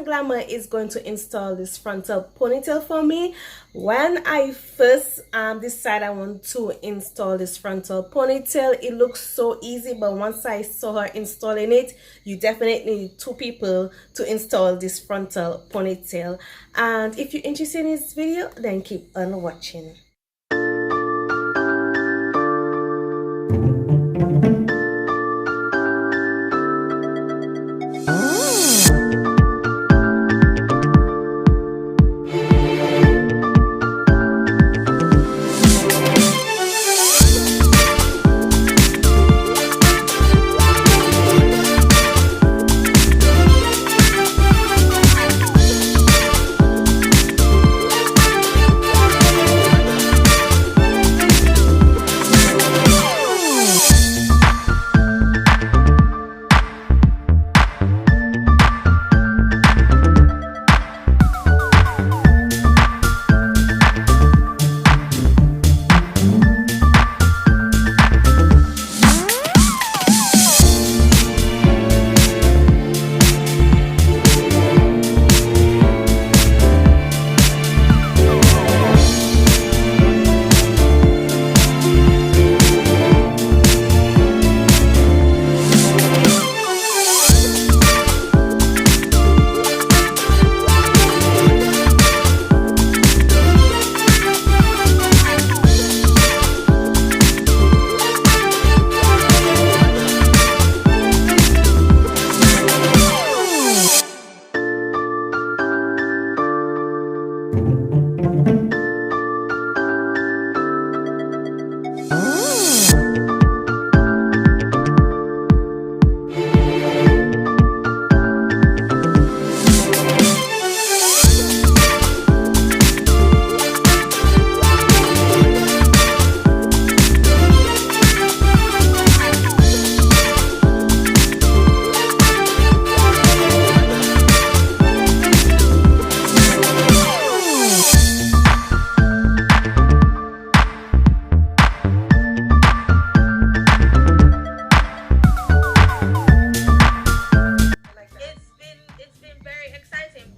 and Glamour is going to install this frontal ponytail for me. When I first decided I want to install this frontal ponytail, it looks so easy, but once I saw her installing it, you definitely need two people to install this frontal ponytail. And if you're interested in this video, then keep on watching.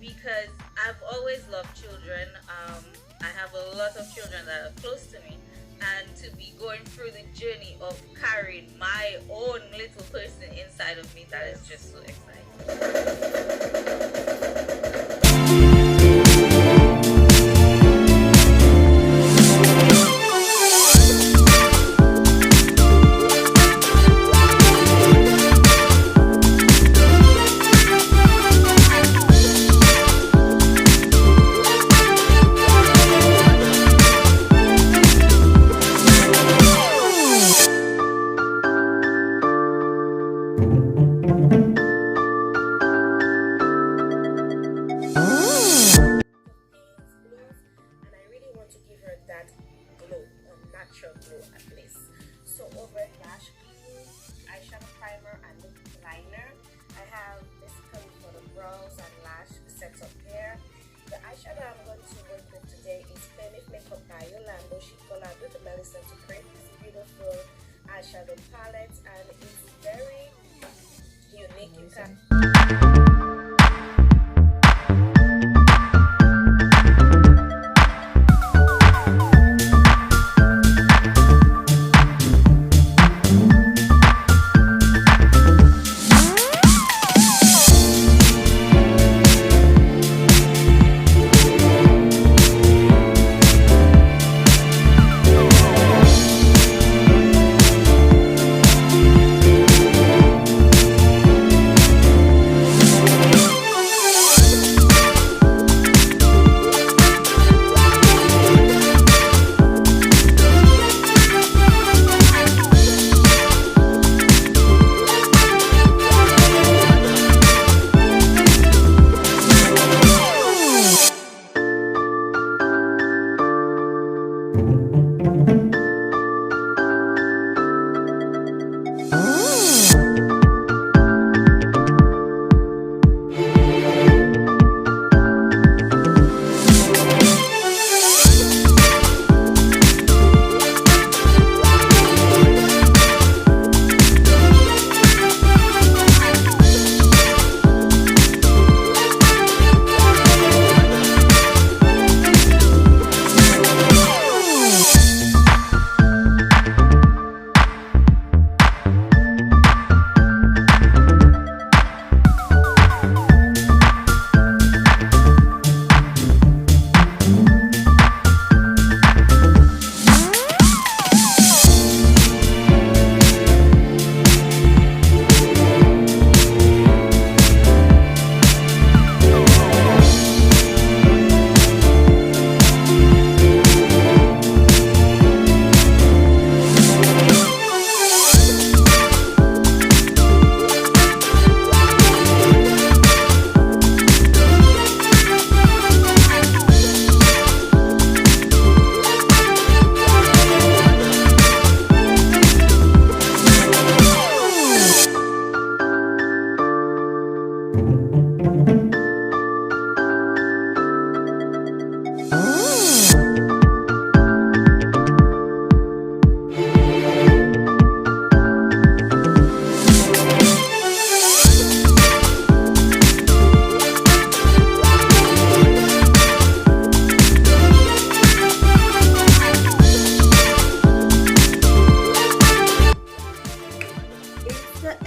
Because I've always loved children. I have a lot of children that are close to me, and to be going through the journey of carrying my own little person inside of me, that is just so exciting. Glow at least. So over lash glue, eyeshadow primer, and lip liner. I have basically for the brows and lash sets up here. The eyeshadow I'm going to work with today is Fenif Makeup by Yolanda. She collabed with Melissa to create this beautiful eyeshadow palette, and it's very unique. You can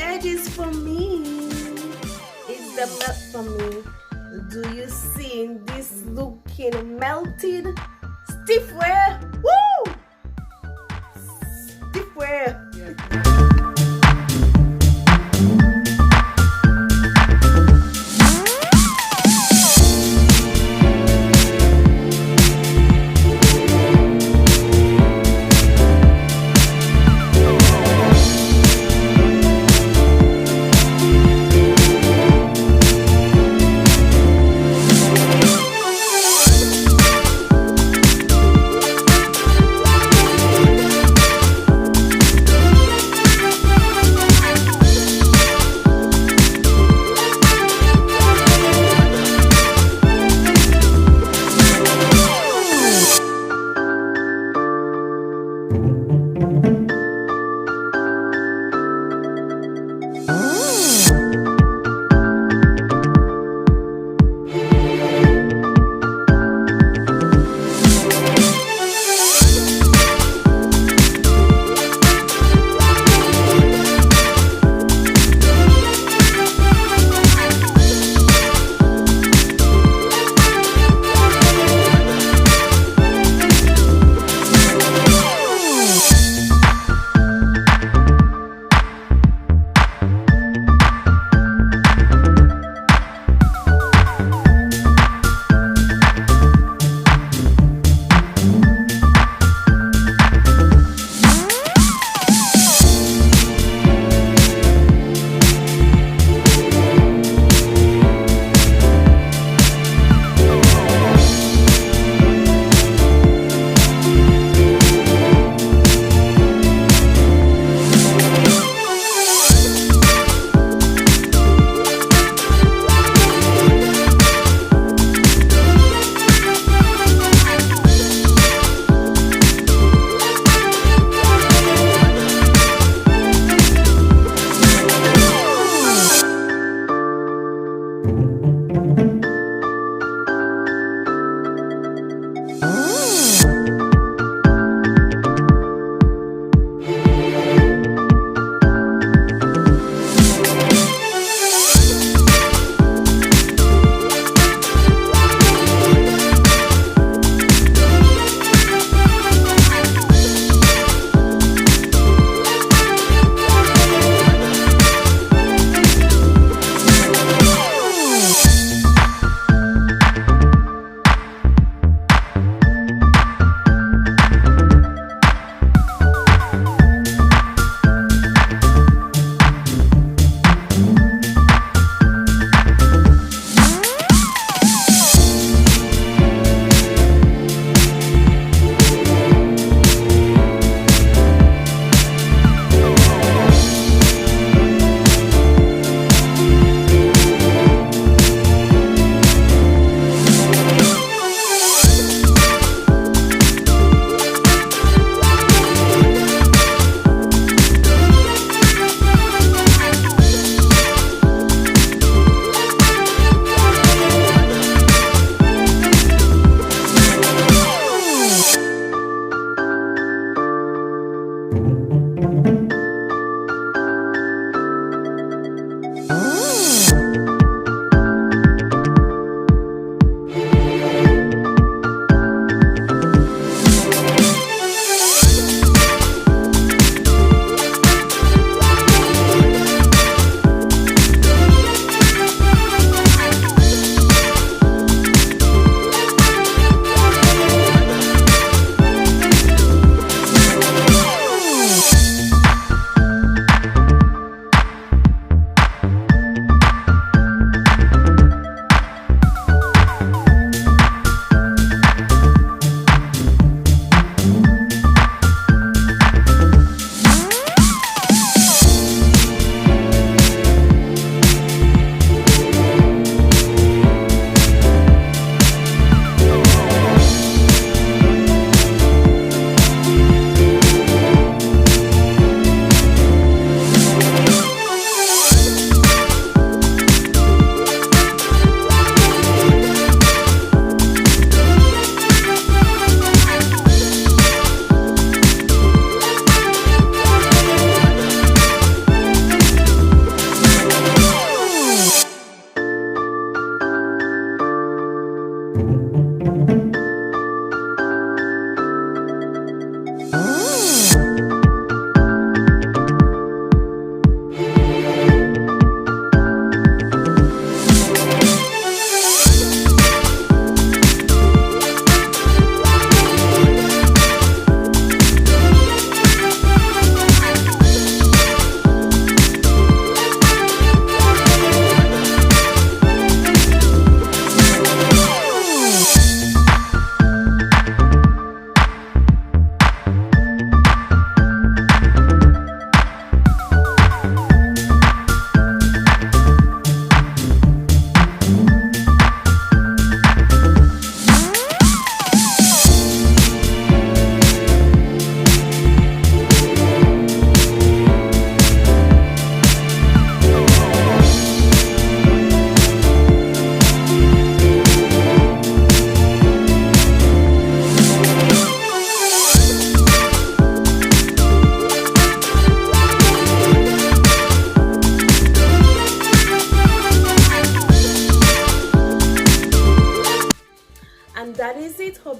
edges for me. It's the melt for me. Do you see this looking melted? Stiff wear. Woo! Stiff wear.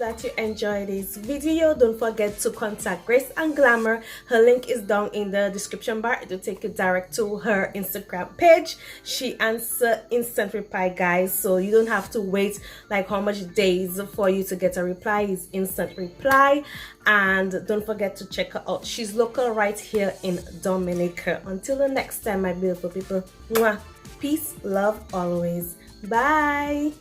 that you enjoyed this video. Don't forget to contact Grace and Glamour. Her link is down in the description bar. It will take you direct to her Instagram page. She answers instant reply, guys, so you don't have to wait like how much days for you to get a reply. It's instant reply. And don't forget to check her out. She's local right here in Dominica. Until the next time, my beautiful people, mwah, peace, love always. Bye.